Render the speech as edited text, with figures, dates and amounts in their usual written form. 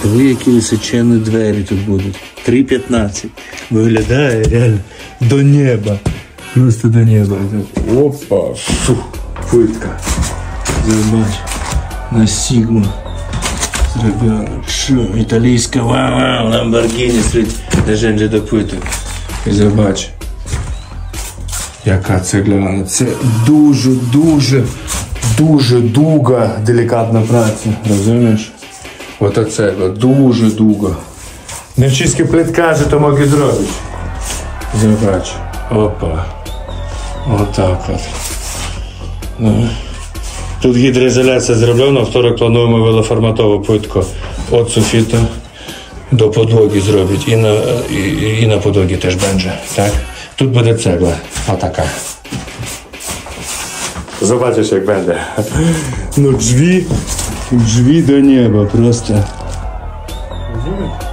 Диви, які височені двері тут будуть. 3,15. Виглядає реально до неба. Просто до неба. Опа, фу, пытка. Забач. На Сигма. Ребенок, що? Італійська, вау, Lamborghini стоїть. Даже не допитую. І забач. Яка цегляна. Це дуже дуга делікатна праця. Розумієш? Ота цегла. Дуже дуга. Невчиська плитка же то мог і зробити. Забач. Опа. Отак от. Ну. Тут гідроізоляція зроблена, вторик плануємо велоформатову плитку від суфіту до подлоги зробити. І на подлогі теж буде. Так? Тут буде цегла. Отака. Побачиш, як буде. Ну, джві до неба просто. Розумієш?